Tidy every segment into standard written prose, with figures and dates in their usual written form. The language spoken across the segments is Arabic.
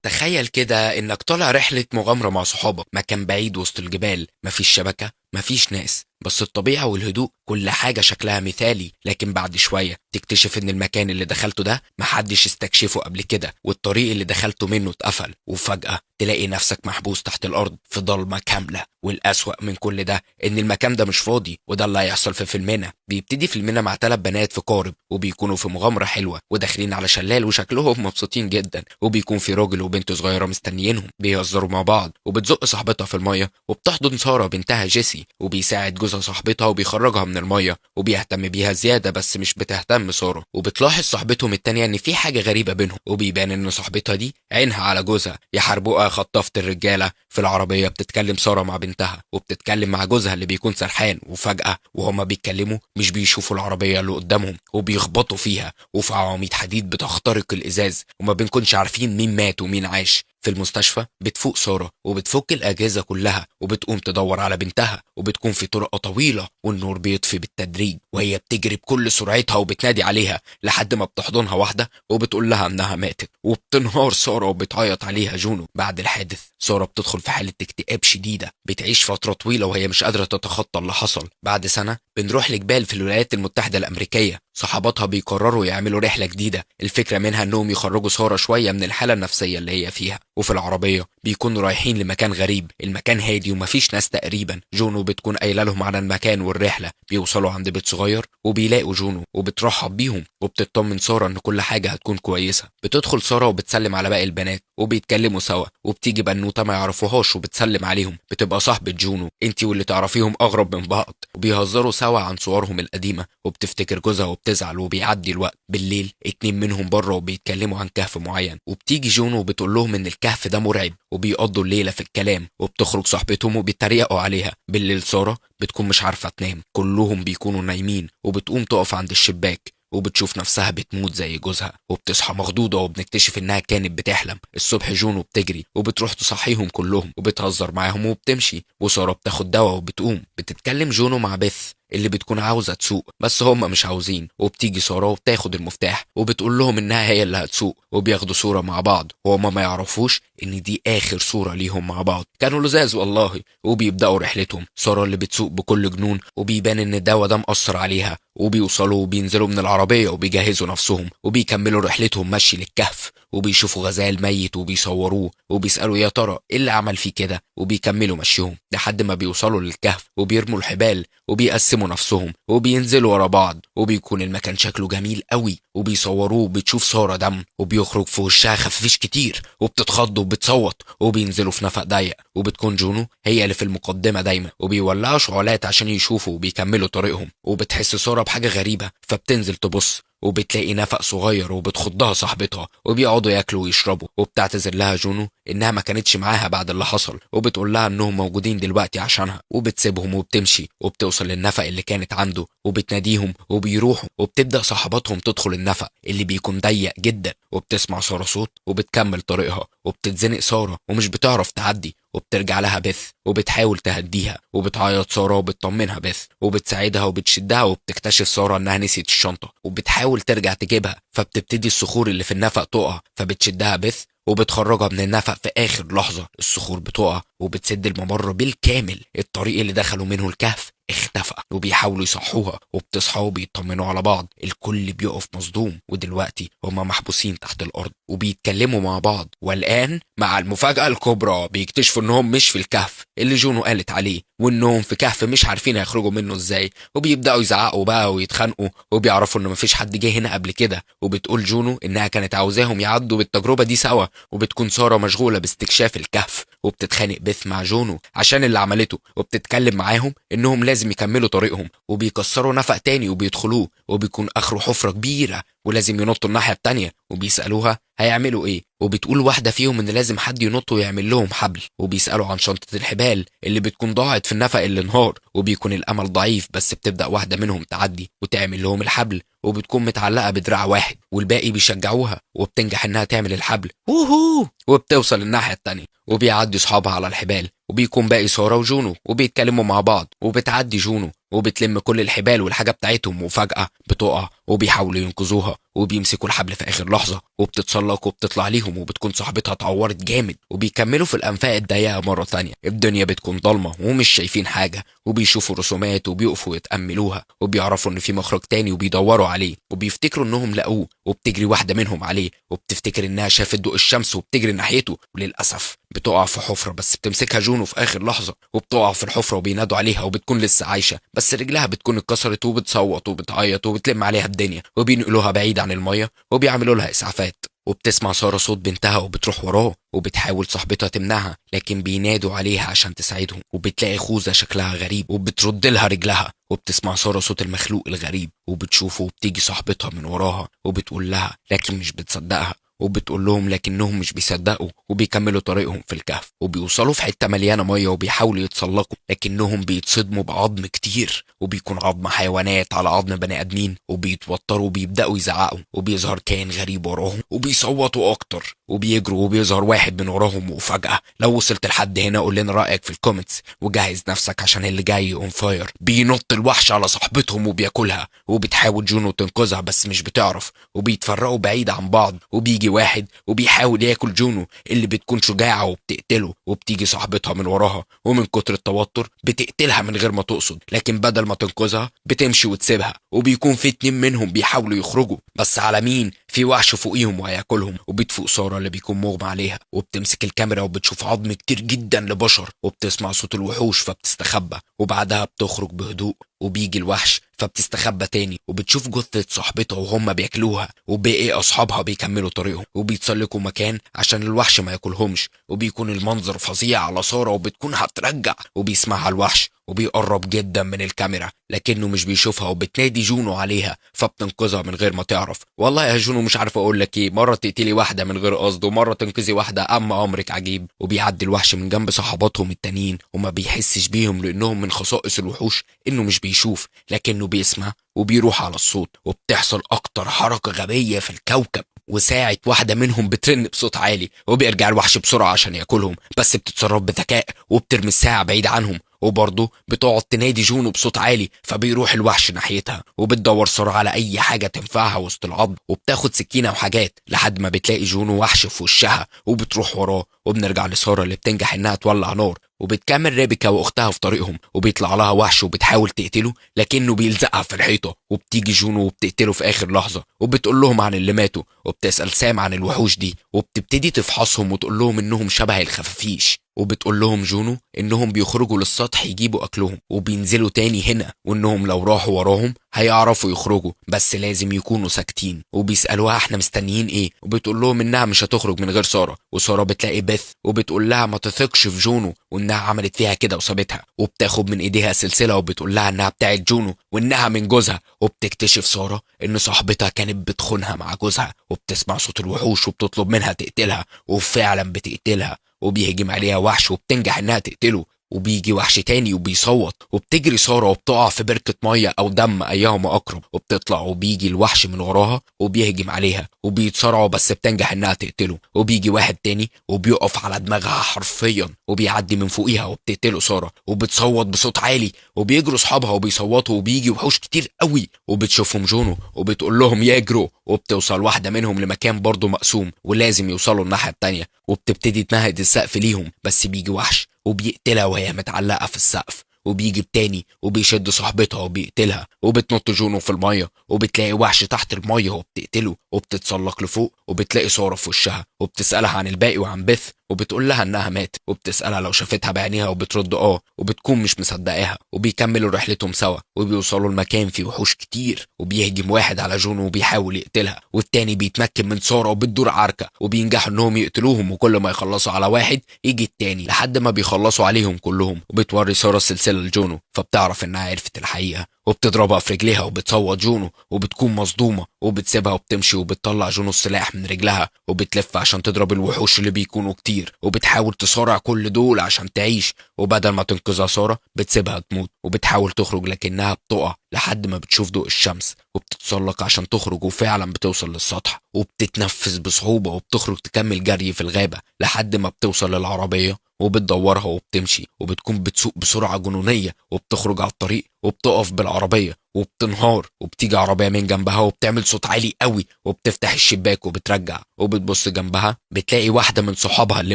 تخيل كده انك طالع رحلة مغامرة مع صحابك، مكان بعيد وسط الجبال، مفيش شبكة، مفيش ناس، بس الطبيعة والهدوء، كل حاجة شكلها مثالي. لكن بعد شوية تكتشف ان المكان اللي دخلته ده محدش استكشفه قبل كده، والطريق اللي دخلته منه اتقفل، وفجأة تلاقي نفسك محبوس تحت الارض في ضلمة كاملة. والأسوأ من كل ده ان المكان ده مش فاضي، وده اللي هيحصل في فيلمنا. بيبتدي فيلمنا مع 3 بنات في قارب، وبيكونوا في مغامرة حلوة وداخلين على شلال وشكلهم مبسوطين جدا، وبيكون في راجل وبنت صغيرة مستنيينهم بيهزروا مع بعض، وبتزق صاحبتها في المية، وبتحضن سارة بنتها جيسي، وبيساعد جوزها صاحبتها وبيخرجها من المية، وبيهتم بيها زيادة بس مش بتهتم سارة. وبتلاحظ صاحبتهم التانية ان في حاجة غريبة بينهم، وبيبان ان صاحبتها دي عينها على جوزها. يحاربوها خطافة الرجالة. في العربية بتتكلم سارة مع بنتها، وبتتكلم مع جوزها اللي بيكون سرحان، وفجأة وهما بيتكلموا مش بيشوفوا العربية اللي قدامهم، وبيخبطوا فيها، وفي عواميد حديد بتخترق الإزاز، وما بنكونش عارفين مين مات ومين عاش. في المستشفى بتفوق سارة وبتفك الأجهزة كلها، وبتقوم تدور على بنتها، وبتكون في طرقة طويلة والنور بيطفي بالتدريج، وهي بتجري بكل سرعتها وبتنادي عليها لحد ما بتحضنها واحدة وبتقول لها إنها ماتت. وبتنهار سارة وبتعيط عليها جونو. بعد الحادث سارة بتدخل في حالة اكتئاب شديدة، بتعيش فترة طويلة وهي مش قادرة تتخطى اللي حصل. بعد سنة بنروح لجبال في الولايات المتحدة الأمريكية. صحاباتها بيقرروا يعملوا رحلة جديدة، الفكرة منها انهم يخرجوا سارة شوية من الحالة النفسية اللي هي فيها. وفي العربية بيكونوا رايحين لمكان غريب، المكان هادي ومفيش ناس تقريبا. جونو بتكون قايلة لهم على المكان والرحلة. بيوصلوا عند بيت صغير وبيلاقوا جونو وبترحب بيهم، وبتطمن سارة ان كل حاجة هتكون كويسة. بتدخل سارة وبتسلم على باقي البنات وبيتكلموا سوا، وبتيجي بنوتة ما يعرفوهاش وبتسلم عليهم، بتبقى صاحبة جونو. انتي واللي تعرفيهم اغرب من بعض. وبيهزروا سوا عن صورهم القديمة، وبتفتكر جوزها وبتزعل. وبيعدي الوقت. بالليل 2 منهم بره وبيتكلموا عن كهف معين، وبتيجي جونو وبتقول لهم ان الكهف ده مرعب، وبيقضوا الليلة في الكلام. وبتخرج صاحبتهم وبيتريقوا عليها. بالليل سارة بتكون مش عارفة تنام، كلهم بيكونوا نايمين، وبتقوم تقف عند الشباك وبتشوف نفسها بتموت زي جوزها، وبتصحى مخضوضة وبنكتشف انها كانت بتحلم. الصبح جونو بتجري وبتروح تصحيهم كلهم وبتهزر معاهم وبتمشي، وسارة بتاخد دواء وبتقوم. بتتكلم جونو مع بيث اللي بتكون عاوزة تسوق بس هم مش عاوزين، وبتيجي سارة وبتاخد المفتاح وبتقول لهم انها هي اللي هتسوق، وبياخدوا صورة مع بعض، وهما ما يعرفوش ان دي اخر صورة ليهم مع بعض. كانوا لزاز والله. وبيبدأوا رحلتهم، سارة اللي بتسوق بكل جنون، وبيبان ان الدواء ده مأثر عليها. وبيوصلوا وبينزلوا من العربية وبيجهزوا نفسهم وبيكملوا رحلتهم مشي للكهف، وبيشوفوا غزال ميت وبيصوروه، وبيسألوا يا ترى ايه اللي عمل فيه كده، وبيكملوا مشيهم لحد ما بيوصلوا للكهف، وبيرموا الحبال وبيقسموا نفسهم وبينزلوا ورا بعض. وبيكون المكان شكله جميل قوي، وبيصوروه. وبتشوف سارة دم وبيخرج في وشها خفافيش كتير، وبتتخض وبتصوت. وبينزلوا في نفق ضيق، وبتكون جونو هي اللي في المقدمة دايما، وبيولعوا شعلات عشان يشوفوا وبيكملوا طريقهم. وبتحس سارة بحاجة غريبة فبتنزل تبص، وبتلاقي نفق صغير وبتخضها صاحبتها، وبيقعدوا ياكلوا ويشربوا. وبتعتذر لها جونو انها ما كانتش معاها بعد اللي حصل، وبتقول لها انهم موجودين دلوقتي عشانها، وبتسيبهم وبتمشي، وبتوصل للنفق اللي كانت عنده وبتناديهم وبيروحوا. وبتبدأ صاحباتهم تدخل النفق اللي بيكون ضيق جدا، وبتسمع سارة صوت وبتكمل طريقها. وبتتزنق سارة ومش بتعرف تعدي، وبترجع لها بيث وبتحاول تهديها، وبتعيط سارة وبتطمنها بيث وبتساعدها وبتشدها. وبتكتشف سارة انها نسيت الشنطة وبتحاول ترجع تجيبها، فبتبتدي الصخور اللي في النفق تقع، فبتشدها بيث وبتخرجها من النفق في اخر لحظة. الصخور بتقع وبتسد الممر بالكامل. الطريق اللي دخلوا منه الكهف اختفى، وبيحاولوا يصحوها وبتصحى وبيطمنوا على بعض. الكل بيقف مصدوم، ودلوقتي هما محبوسين تحت الارض وبيتكلموا مع بعض. والان مع المفاجأة الكبرى بيكتشفوا انهم مش في الكهف اللي جونو قالت عليه، وانهم في كهف مش عارفين هيخرجوا منه ازاي. وبيبدأوا يزعقوا بقى ويتخانقوا، وبيعرفوا ان مفيش حد جه هنا قبل كده. وبتقول جونو انها كانت عاوزاهم يعدوا بالتجربة دي سوا. وبتكون سارة مشغولة باستكشاف الكهف، وبتتخانق بيث مع جونو عشان اللي عملته، وبتتكلم معاهم انهم لازم يكملوا طريقهم. وبيكسروا نفق تاني وبيدخلوه، وبيكون اخره حفرة كبيرة ولازم ينطوا الناحية التانية. وبيسألوها هيعملوا ايه، وبتقول واحدة فيهم ان لازم حد ينط ويعمل لهم حبل. وبيسألوا عن شنطة الحبال اللي بتكون ضاعت في النفق اللي انهار، وبيكون الامل ضعيف، بس بتبدأ واحدة منهم تعدي وتعمل لهم الحبل، وبتكون متعلقة بدراع واحد، والباقي بيشجعوها وبتنجح انها تعمل الحبل ووهو، وبتوصل الناحية التانية. وبيعدي صحابها على الحبال، وبيكون باقي سارة وجونو وبيتكلموا مع بعض. وبتعدي جونو وبتلم كل الحبال والحاجة بتاعتهم، وفجأة بتقع وبيحاولوا ينقذوها وبيمسكوا الحبل في آخر لحظة، وبتتسلق وبتطلع ليهم، وبتكون صاحبتها اتعورت جامد. وبيكملوا في الأنفاق الضيقة مرة تانية. الدنيا بتكون ضلمة ومش شايفين حاجة، وبيشوفوا رسومات وبيقفوا يتأملوها، وبيعرفوا إن في مخرج تاني وبيدوروا عليه، وبيفتكروا إنهم لقوه. وبتجري واحدة منهم عليه وبتفتكر إنها شافت ضوء الشمس وبتجري ناحيته، وللأسف بتقع في حفرة، بس بتمسكها جونو في آخر لحظة وبتقع في الحفرة، وبينادوا عليها وبتكون لسه عايشة، بس رجلها بتكون اتكسرت، وبتصوت وبتعيط وبتلم عليها الدنيا، وبينقلوها بعيد عن المية وبيعملوا لها إسعافات. وبتسمع سارة صوت بنتها وبتروح وراه، وبتحاول صاحبتها تمنعها، لكن بينادوا عليها عشان تساعدهم. وبتلاقي خوذة شكلها غريب وبترد لها رجلها. وبتسمع سارة صوت المخلوق الغريب وبتشوفه، وبتيجي صاحبتها من وراها وبتقول لها، لكن مش بتصدقها. وبتقول لهم لكنهم مش بيصدقوا، وبيكملوا طريقهم في الكهف، وبيوصلوا في حتة مليانة مية وبيحاولوا يتسلقوا، لكنهم بيتصدموا بعظم كتير، وبيكون عظم حيوانات على عظم بني ادمين، وبيتوتروا وبيبدأوا يزعقوا، وبيظهر كائن غريب وراهم وبيصوتوا اكتر، وبيجروا وبيظهر واحد من وراهم. وفجأة لو وصلت لحد هنا قول لنا رأيك في الكومنتس، وجهز نفسك عشان اللي جاي اون فاير. بينط الوحش على صاحبتهم وبياكلها، وبتحاول جونو تنقذها بس مش بتعرف، وبيتفرقوا بعيد عن بعض. وبيجي واحد وبيحاول ياكل جونو اللي بتكون شجاعة وبتقتله، وبتيجي صاحبتها من وراها ومن كتر التوتر بتقتلها من غير ما تقصد، لكن بدل ما تنقذها بتمشي وتسيبها. وبيكون في 2 منهم بيحاولوا يخرجوا، بس على مين؟ في وحش فوقيهم وهياكلهم. وبتفوق سارة اللي بيكون مغمى عليها، وبتمسك الكاميرا وبتشوف عظم كتير جدا لبشر، وبتسمع صوت الوحوش فبتستخبى، وبعدها بتخرج بهدوء. وبيجي الوحش فبتستخبى تاني، وبتشوف جثة صاحبتها وهم بياكلوها، وباقي اصحابها بيكملوا طريقهم وبيتسلقوا مكان عشان الوحش ما ياكلهمش. وبيكون المنظر فظيع على سارة وبتكون هترجع، وبيسمعها الوحش وبيقرب جدا من الكاميرا، لكنه مش بيشوفها، وبتنادي جونو عليها فبتنقذها من غير ما تعرف. والله يا جونو مش عارف اقول لك ايه، مره تقتلي واحده من غير قصد، ومره تنقذي واحده، اما امرك عجيب. وبيعدي الوحش من جنب صحباتهم التانيين وما بيحسش بيهم، لانهم من خصائص الوحوش انه مش بيشوف لكنه بيسمع، وبيروح على الصوت. وبتحصل اكتر حركه غبيه في الكوكب، وساعة واحدة منهم بترن بصوت عالي، وبيرجع الوحش بسرعة عشان ياكلهم، بس بتتصرف بذكاء وبترمي الساعة بعيد عنهم. وبرضه بتقعد تنادي جونو بصوت عالي، فبيروح الوحش ناحيتها، وبتدور سرعة على أي حاجة تنفعها وسط العظم، وبتاخد سكينة وحاجات لحد ما بتلاقي جونو وحش في وشها، وبتروح وراه. وبنرجع لسارة اللي بتنجح إنها تولع نار، وبتكمل ريبيكا واختها في طريقهم، وبيطلع لها وحش وبتحاول تقتله لكنه بيلزقها في الحيطه. وبتيجي جونو وبتقتله في اخر لحظه، وبتقول لهم عن اللي ماتوا، وبتسال سام عن الوحوش دي، وبتبتدي تفحصهم وتقول لهم انهم شبه الخفافيش. وبتقول لهم جونو انهم بيخرجوا للسطح يجيبوا اكلهم، وبينزلوا تاني هنا، وانهم لو راحوا وراهم هيعرفوا يخرجوا، بس لازم يكونوا ساكتين. وبيسالوها احنا مستنيين ايه، وبتقول لهم انها مش هتخرج من غير ساره. وساره بتلاقي بيث وبتقول لها ما تثقش في جونو، وانها عملت فيها كده وسابتها. وبتاخد من ايديها سلسله وبتقول لها انها بتاعت جونو وانها من جوزها. وبتكتشف ساره ان صاحبتها كانت بتخونها مع جوزها. وبتسمع صوت الوحوش وبتطلب منها تقتلها، وفعلا بتقتلها. وبيهجم عليها وحش وبتنجح انها تقتله، وبيجي وحش تاني وبيصوت، وبتجري سارة وبتقع في بركة مية أو دم أيهما أقرب، وبتطلع وبيجي الوحش من وراها وبيهجم عليها، وبيتصارعوا بس بتنجح إنها تقتله. وبيجي واحد تاني وبيقف على دماغها حرفيا، وبيعدي من فوقيها وبتقتله سارة، وبتصوت بصوت عالي، وبيجروا أصحابها وبيصوتوا، وبيجي وحوش كتير قوي، وبتشوفهم جونو وبتقول لهم يجروا. وبتوصل واحدة منهم لمكان برضه مقسوم ولازم يوصلوا الناحية التانية، وبتبتدي تمهد السقف ليهم، بس بيجي وحش وبيقتلها وهي متعلقة في السقف. وبيجي التاني وبيشد صاحبتها وبيقتلها، وبتنط جونو في المية، وبتلاقي وحش تحت المية وبتقتله، وبتتسلق لفوق وبتلاقي سارة في وشها، وبتسألها عن الباقي وعن بيث، وبتقول لها انها ماتت، وبتسألها لو شافتها بعينيها وبترد وبتكون مش مصدقاها. وبيكملوا رحلتهم سوا، وبيوصلوا المكان فيه وحوش كتير، وبيهجم واحد على جونو وبيحاول يقتلها، والتاني بيتمكن من سارة وبتدور عركة، وبينجحوا انهم يقتلوهم، وكل ما يخلصوا على واحد يجي التاني لحد ما بيخلصوا عليهم كلهم. وبتوري سارة السلسلة لجونو، فبتعرف انها عرفت الحقيقة، وبتضربها في رجليها وبتصوت جونو، وبتكون مصدومة وبتسيبها وبتمشي، وبتطلع جونو السلاح من رجلها وبتلف عشان تضرب الوحوش اللي بيكونوا كتير، وبتحاول تصارع كل دول عشان تعيش. وبدل ما تنقذها سارة بتسيبها تموت، وبتحاول تخرج لكنها بتقع لحد ما بتشوف ضوء الشمس، وبتتسلق عشان تخرج، وفعلا بتوصل للسطح، وبتتنفس بصعوبة، وبتخرج تكمل جري في الغابة لحد ما بتوصل للعربية وبتدورها وبتمشي، وبتكون بتسوق بسرعة جنونية، وبتخرج على الطريق وبتقف بالعربية وبتنهار، وبتيجي عربية من جنبها وبتعمل صوت عالي قوي وبتفتح الشباك وبترجع، وبتبص جنبها بتلاقي واحدة من صحابها اللي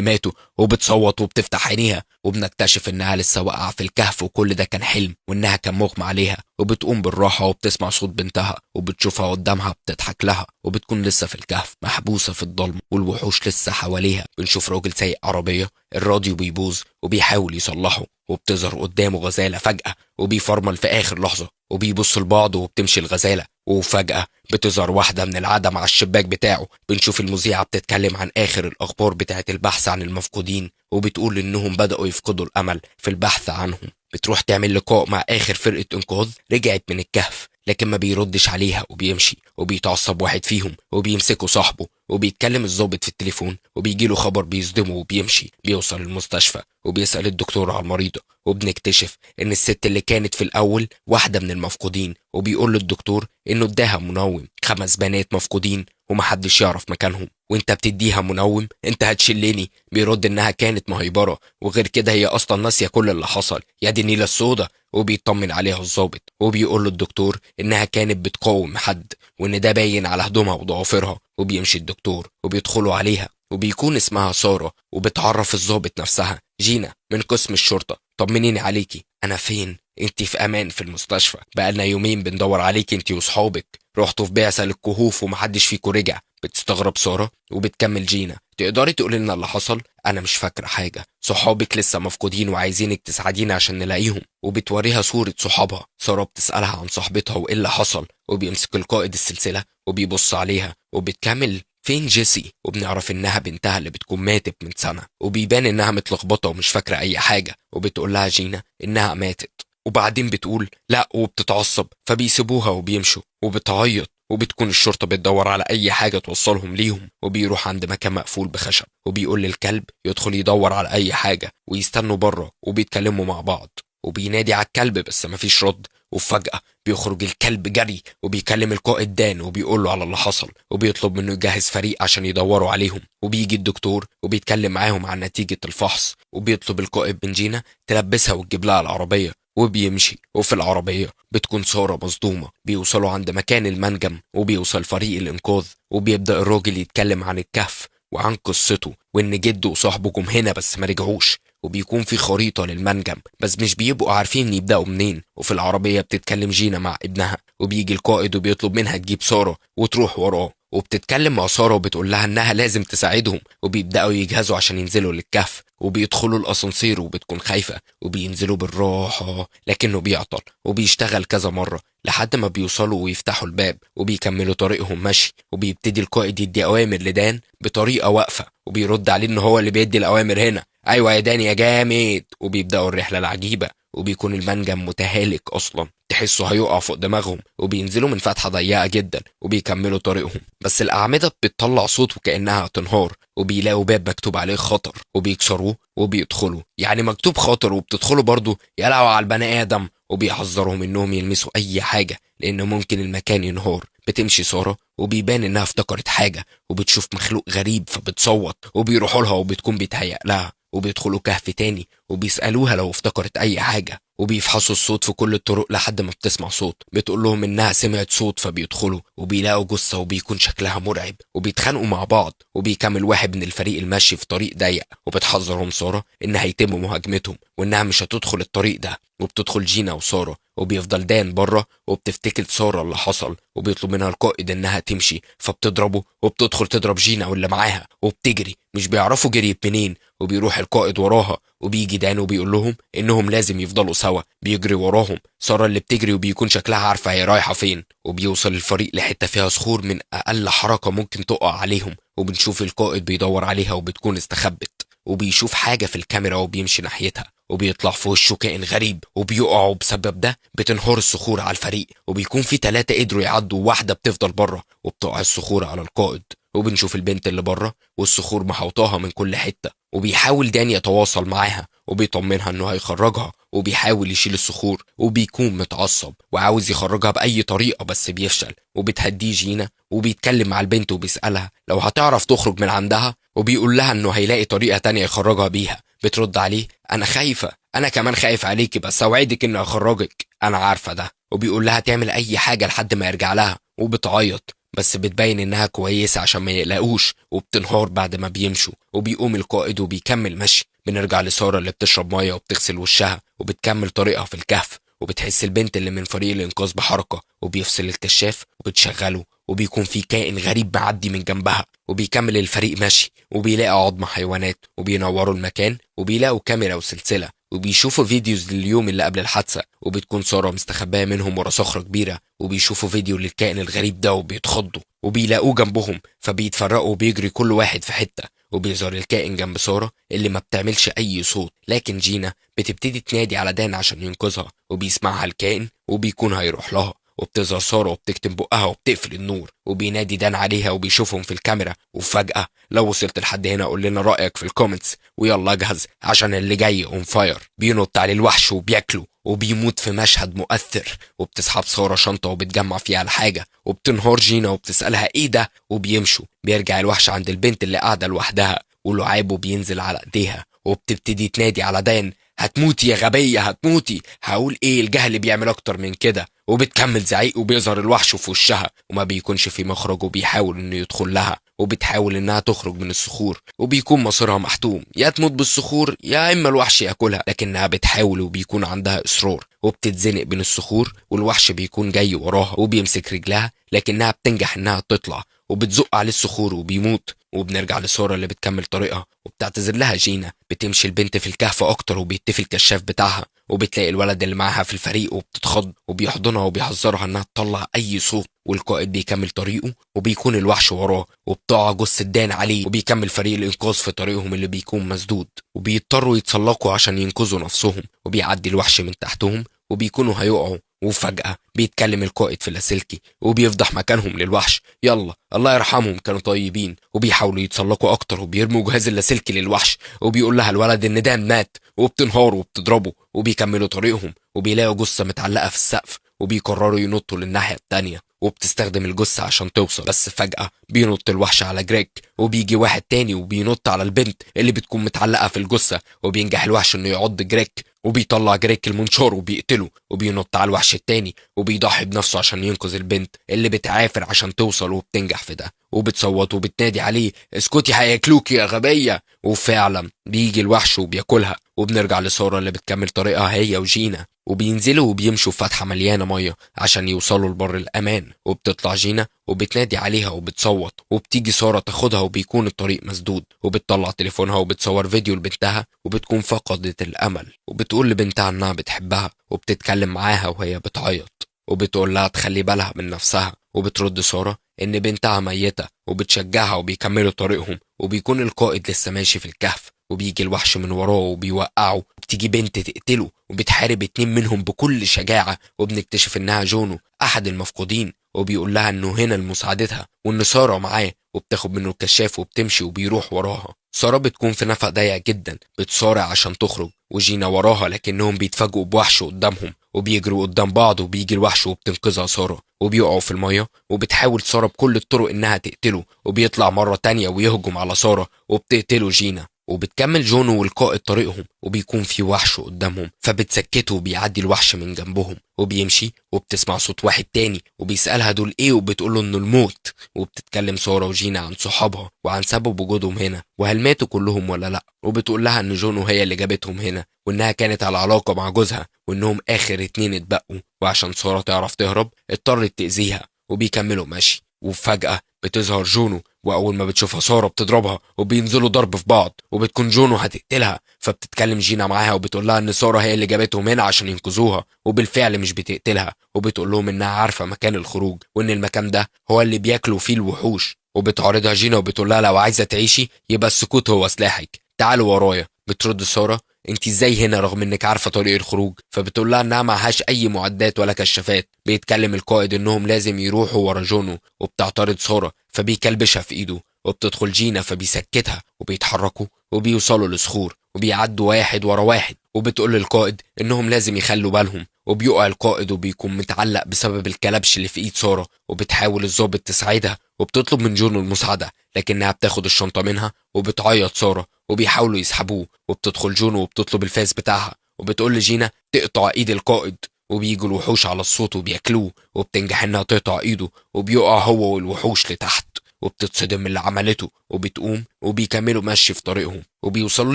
ماتوا وبتصوت وبتفتح عينيها، وبنكتشف انها لسه واقعة في الكهف وكل ده كان حلم وانها كان مغمى عليها. وبتقوم بالراحة وبتسمع صوت بنتها وبتشوفها قدامها بتضحك لها، وبتكون لسه في الكهف محبوسة في الضلمة والوحوش لسه حواليها. بنشوف راجل سايق عربية الراديو بيبوظ وبيحاول يصلحه، وبتظهر قدامه غزالة فجأة وبيفرمل في آخر لحظة، وبيبص لبعض وبتمشي الغزالة، وفجأة بتظهر واحدة من العدم على الشباك بتاعه. بنشوف المذيعة بتتكلم عن آخر الأخبار بتاعة البحث عن المفقودين، وبتقول إنهم بدأوا يفقدوا الأمل في البحث عنهم. بتروح تعمل لقاء مع آخر فرقة إنقاذ رجعت من الكهف، لكن ما بيردش عليها وبيمشي، وبيتعصب واحد فيهم وبيمسكه صاحبه، وبيتكلم الضابط في التليفون وبيجيله خبر بيصدمه وبيمشي. بيوصل المستشفى وبيسأل الدكتور على المريضة، وبنكتشف ان الست اللي كانت في الاول واحدة من المفقودين، وبيقول للدكتور انه اداها منوم 5 بنات مفقودين ومحدش يعرف مكانهم، وانت بتديها منوم؟ انت هتشلني. بيرد انها كانت مهيبرة، وغير كده هي اصلا ناسية كل اللي حصل، يا دي النيلة السودا. وبيطمن عليها الضابط وبيقول للدكتور انها كانت بتقاوم حد وان ده باين على هدومها وضوافرها. وبيمشي الدكتور وبيدخلوا عليها وبيكون اسمها سارة، وبتعرف الضابط نفسها جينا من قسم الشرطة. طمنيني عليكي، انا فين؟ انتي في امان في المستشفى، بقالنا يومين بندور عليكي انتي وصحابك، رحتوا في بعثة للكهوف ومحدش فيكوا رجع. بتستغرب سارة وبتكمل جينا تقدري تقولي لنا اللي حصل؟ انا مش فاكرة حاجة، صحابك لسه مفقودين وعايزينك تساعدينا عشان نلاقيهم. وبتوريها صورة صحابها. سارة بتسألها عن صاحبتها وايه اللي حصل، وبيمسك القائد السلسلة وبيبص عليها وبتكمل فين جيسي، وبنعرف انها بنتها اللي بتكون ماتت من سنة، وبيبان انها متلخبطة ومش فاكرة اي حاجة. وبتقول لها جينا انها ماتت، وبعدين بتقول لا وبتتعصب، فبيسيبوها وبيمشوا وبتعيط. وبتكون الشرطة بتدور على أي حاجة توصلهم ليهم، وبيروح عند مكان مقفول بخشب وبيقول للكلب يدخل يدور على أي حاجة، ويستنوا بره وبيتكلموا مع بعض. وبينادي على الكلب بس مفيش رد، وفجأة بيخرج الكلب جري وبيكلم القائد دان وبيقول له على اللي حصل، وبيطلب منه يجهز فريق عشان يدوروا عليهم. وبيجي الدكتور وبيتكلم معاهم عن نتيجة الفحص، وبيطلب القائد من جينا تلبسها وتجيب لها العربية، وبيمشي. وفي العربية بتكون سارة مصدومة. بيوصلوا عند مكان المنجم وبيوصل فريق الإنقاذ، وبيبدأ الراجل يتكلم عن الكهف وعن قصته، وإن جده وصاحبه جم هنا بس ما رجعوش، وبيكون في خريطة للمنجم بس مش بيبقوا عارفين يبدأوا منين. وفي العربية بتتكلم جينا مع ابنها، وبيجي القائد وبيطلب منها تجيب سارة وتروح وراه، وبتتكلم مع سارة وبتقول لها انها لازم تساعدهم. وبيبدأوا يجهزوا عشان ينزلوا للكهف، وبيدخلوا الاسانسير وبتكون خايفة، وبينزلوا بالراحة لكنه بيعطل وبيشتغل كذا مرة لحد ما بيوصلوا ويفتحوا الباب وبيكملوا طريقهم مشي. وبيبتدي القائد يدي اوامر لدان بطريقة واقفة، وبيرد عليه ان هو اللي بيدي الاوامر هنا، ايوه يا دان يا جامد. وبيبدأوا الرحلة العجيبة، وبيكون المنجم متهالك اصلا تحسه هيقع فوق دماغهم، وبينزلوا من فتحة ضيقة جدا وبيكملوا طريقهم، بس الأعمدة بتطلع صوت وكأنها هتنهار، وبيلاقوا باب مكتوب عليه خطر وبيكسروه وبيدخلوا. يعني مكتوب خطر وبتدخلوا برضو؟ يلعوا على البني آدم. وبيحذرهم انهم يلمسوا اي حاجة لان ممكن المكان ينهار. بتمشي سارة وبيبان انها افتكرت حاجة وبتشوف مخلوق غريب فبتصوت، وبيروحوا لها وبتكون بيتهيأ لها، وبيدخلوا كهف تاني وبيسألوها لو افتكرت اي حاجة، وبيفحصوا الصوت في كل الطرق لحد ما بتسمع صوت بتقول لهم انها سمعت صوت. فبيدخلوا وبيلاقوا جثة وبيكون شكلها مرعب، وبيتخانقوا مع بعض. وبيكمل واحد من الفريق المشي في طريق ضيق، وبتحذرهم سارة ان هيتم مهاجمتهم وانها مش هتدخل الطريق ده. وبتدخل جينا وسارة، وبيفضل دان بره، وبتفتكر سارة اللي حصل، وبيطلب منها القائد انها تمشي فبتضربه، وبتدخل تضرب جينا واللي معاها وبتجري، مش بيعرفوا جريت منين. وبيروح القائد وراها، وبيجي دان وبيقول لهم انهم لازم يفضلوا سوا. بيجري وراهم سارة اللي بتجري وبيكون شكلها عارفة هي رايحة فين. وبيوصل الفريق لحتة فيها صخور من اقل حركة ممكن تقع عليهم، وبنشوف القائد بيدور عليها وبتكون استخبت، وبيشوف حاجة في الكاميرا وبيمشي ناحيتها، وبيطلع في وشه كائن غريب وبيقعوا. بسبب ده بتنهار الصخور على الفريق، وبيكون في 3 قدروا يعدوا وواحدة بتفضل بره، وبتقع الصخور على القائد. وبنشوف البنت اللي بره والصخور محوطاها من كل حتة، وبيحاول دان يتواصل معاها وبيطمنها انه هيخرجها، وبيحاول يشيل الصخور وبيكون متعصب وعاوز يخرجها بأي طريقة بس بيفشل. وبتهديه جينا وبيتكلم مع البنت وبيسألها لو هتعرف تخرج من عندها، وبيقول لها انه هيلاقي طريقة تانية يخرجها بيها. بترد عليه انا خايفة، انا كمان خايف عليكي، بس اوعدك اني اخرجك. انا عارفة ده. وبيقول لها تعمل اي حاجة لحد ما يرجع لها، وبتعيط بس بتبين انها كويسة عشان ما يقلقوش، وبتنهار بعد ما بيمشوا. وبيقوم القائد وبيكمل مشي. بنرجع لسارة اللي بتشرب مية وبتغسل وشها وبتكمل طريقها في الكهف. وبتحس البنت اللي من فريق الإنقاذ بحركة، وبيفصل الكشاف وبتشغله، وبيكون في كائن غريب معدي من جنبها. وبيكمل الفريق مشي وبيلاقي عظم حيوانات، وبينوروا المكان وبيلاقوا كاميرا وسلسلة، وبيشوفوا فيديوز لليوم اللي قبل الحادثة. وبتكون سارة مستخبية منهم ورا صخرة كبيرة، وبيشوفوا فيديو للكائن الغريب ده وبيتخضوا، وبيلاقوه جنبهم فبيتفرقوا وبيجري كل واحد في حتة. وبيظهر الكائن جنب سارة اللي ما بتعملش أي صوت، لكن جينا بتبتدي تنادي على دان عشان ينقذها، وبيسمعها الكائن وبيكون هيروح لها. وبتظهر سارة وبتكتم بقها وبتقفل النور، وبينادي دان عليها وبيشوفهم في الكاميرا. وفجأة لو وصلت لحد هنا قول لنا رأيك في الكومنتس، ويلا اجهز عشان اللي جاي اون فاير. بينط عليه الوحش وبياكله وبيموت في مشهد مؤثر. وبتسحب سارة شنطة وبتجمع فيها الحاجة، وبتنهار جينا وبتسألها ايه ده، وبيمشوا. بيرجع الوحش عند البنت اللي قاعدة لوحدها، ولعابه بينزل على ايديها، وبتبتدي تنادي على دان هتموتي يا غبية هتموتي. هقول ايه، الجهل بيعمل اكتر من كده. وبتكمل زعيق وبيظهر الوحش في وشها، وما بيكونش في مخرج، وبيحاول انه يدخل لها. وبتحاول انها تخرج من الصخور، وبيكون مصيرها محتوم، يا تموت بالصخور يا اما الوحش ياكلها. لكنها بتحاول وبيكون عندها اصرار، وبتتزنق بين الصخور، والوحش بيكون جاي وراها وبيمسك رجلها، لكنها بتنجح انها تطلع، وبتزق عليه الصخور وبيموت. وبنرجع لسارة اللي بتكمل طريقها، وبتعتذر لها جينا. بتمشي البنت في الكهف اكتر وبيتفي الكشاف بتاعها، وبتلاقي الولد اللي معاها في الفريق وبتتخض، وبيحضنها وبيحذرها انها تطلع اي صوت. والقائد بيكمل طريقه وبيكون الوحش وراه، وبتقع جثة دان عليه. وبيكمل فريق الانقاذ في طريقهم اللي بيكون مسدود، وبيضطروا يتسلقوا عشان ينقذوا نفسهم. وبيعدي الوحش من تحتهم وبيكونوا هيقعوا. وفجأة بيتكلم القائد في اللاسلكي وبيفضح مكانهم للوحش. يلا الله يرحمهم كانوا طيبين. وبيحاولوا يتسلقوا اكتر وبيرموا جهاز اللاسلكي للوحش، وبيقول لها الولد ان دان مات، وبتنهار وبتضربه. وبيكملوا طريقهم وبيلاقوا جثة متعلقة في السقف، وبيقرروا ينطوا للناحية التانية، وبتستخدم الجثة عشان توصل. بس فجأة بينط الوحش على جريج، وبيجي واحد تاني وبينط على البنت اللي بتكون متعلقة في الجثة. وبينجح الوحش انه يعض جريج، وبيطلع جريج المنشار وبيقتله. وبينط على الوحش التاني وبيضحي بنفسه عشان ينقذ البنت اللي بتعافر عشان توصل، وبتنجح في ده. وبتصوت وبتنادي عليه اسكتي هياكلوكي يا غبية. وفعلا بيجي الوحش وبياكلها. وبنرجع لسارة اللي بتكمل طريقها هي وجينا، وبينزلوا وبيمشوا في فتحة مليانة مية عشان يوصلوا لبر الأمان. وبتطلع جينا وبتنادي عليها وبتصوت، وبتيجي سارة تاخدها وبيكون الطريق مسدود. وبتطلع تليفونها وبتصور فيديو لبنتها، وبتكون فقدت الأمل. وبتقول لبنتها إنها بتحبها، وبتتكلم معاها وهي بتعيط، وبتقول لها تخلي بالها من نفسها. وبترد سارة إن بنتها ميتة، وبتشجعها وبيكملوا طريقهم. وبيكون القائد لسه ماشي في الكهف، وبيجي الوحش من وراه وبيوقعه. وبتيجي بنت تقتله، وبتحارب 2 منهم بكل شجاعة. وبنكتشف إنها جونو أحد المفقودين، وبيقول لها إنه هنا لمساعدتها وإن سارة معاه. وبتاخد منه الكشاف وبتمشي وبيروح وراها. سارة بتكون في نفق ضيق جدا بتصارع عشان تخرج، وجينا وراها، لكنهم بيتفاجئوا بوحش قدامهم وبيجروا قدام بعض. وبيجي الوحش وبتنقذها سارة، وبيقعوا في المية. وبتحاول سارة بكل الطرق إنها تقتله، وبيطلع مرة تانية ويهجم على سارة وبتقتله جينا. وبتكمل جونو والقائد طريقهم، وبيكون في وحش قدامهم فبتسكته، وبيعدي الوحش من جنبهم وبيمشي. وبتسمع صوت واحد تاني وبيسألها دول ايه، وبتقوله انه الموت. وبتتكلم سارة وجينا عن صحابها وعن سبب وجودهم هنا، وهل ماتوا كلهم ولا لا. وبتقول لها ان جونو هي اللي جابتهم هنا، وانها كانت على علاقة مع جوزها، وانهم اخر 2 اتبقوا. وعشان سارة تعرف تهرب اضطرت تأذيها. وبيكملوا ماشي، وفجأة بتظهر جونو، واول ما بتشوفها سارة بتضربها وبينزلوا ضرب في بعض. وبتكون جونو هتقتلها، فبتتكلم جينا معاها وبتقول لها ان سارة هي اللي جابتهم هنا عشان ينقذوها، وبالفعل مش بتقتلها. وبتقول لهم انها عارفة مكان الخروج، وان المكان ده هو اللي بياكلوا فيه الوحوش. وبتعرضها جينا وبتقول لها لو عايزة تعيشي يبقى السكوت هو سلاحك، تعالوا ورايا. بترد سارة انت ازاي هنا رغم انك عارفة طريق الخروج. فبتقول لها انها معهاش اي معدات ولا كشافات. بيتكلم القائد انهم لازم يروحوا ورا جونو، وبتعترض سارة فبيكلبشها في ايده. وبتدخل جينا فبيسكتها، وبيتحركوا وبيوصلوا لصخور، وبيعدوا واحد ورا واحد. وبتقول للقائد انهم لازم يخلوا بالهم، وبيقع القائد وبيكون متعلق بسبب الكلبش اللي في ايد سارة، وبتحاول الضابط تساعدها وبتطلب من جون المساعدة، لكنها بتاخد الشنطة منها وبتعيط سارة وبيحاولوا يسحبوه. وبتدخل جون وبتطلب الفاس بتاعها وبتقول لجينا تقطع ايد القائد، وبيجوا الوحوش على الصوت وبياكلوه، وبتنجح انها تقطع ايده وبيقع هو والوحوش لتحت، وبتصدم من اللي عملته وبتقوم وبيكملوا مشي في طريقهم، وبيوصلوا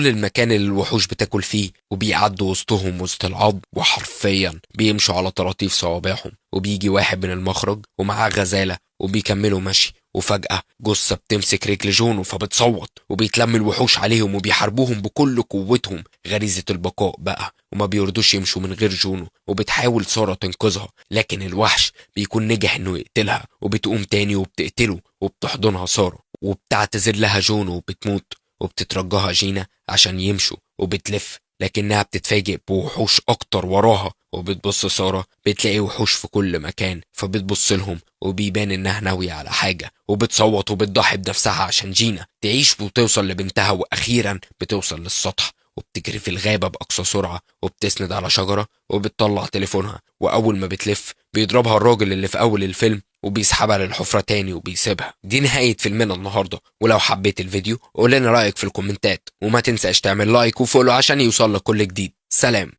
للمكان اللي الوحوش بتاكل فيه، وبيعدوا وسطهم وسط العظم وحرفيا بيمشوا على طراطيف صوابعهم. وبيجي واحد من المخرج ومعاه غزالة وبيكملوا مشي، وفجأة جثة بتمسك رجل جونو فبتصوت، وبيتلم الوحوش عليهم وبيحاربوهم بكل قوتهم، غريزة البقاء بقى، وما بيرضوش يمشوا من غير جونو. وبتحاول سارة تنقذها لكن الوحش بيكون نجح انه يقتلها، وبتقوم تاني وبتقتله وبتحضنها سارة وبتعتذر لها جونو وبتموت، وبتترجاها جينا عشان يمشوا وبتلف، لكنها بتتفاجئ بوحوش اكتر وراها. وبتبص سارة بتلاقي وحوش في كل مكان، فبتبص لهم وبيبان انها ناوية على حاجة، وبتصوت وبتضحي بنفسها عشان جينا تعيش وتوصل لبنتها. واخيرا بتوصل للسطح وبتجري في الغابة بأقصى سرعة، وبتسند على شجرة وبتطلع تليفونها، وأول ما بتلف بيضربها الراجل اللي في أول الفيلم وبيسحبها للحفرة تاني وبيسيبها. دي نهاية فيلمنا النهاردة، ولو حبيت الفيديو قول لنا رأيك في الكومنتات، وما تنساش تعمل لايك وفولو عشان يوصل لك كل جديد. سلام.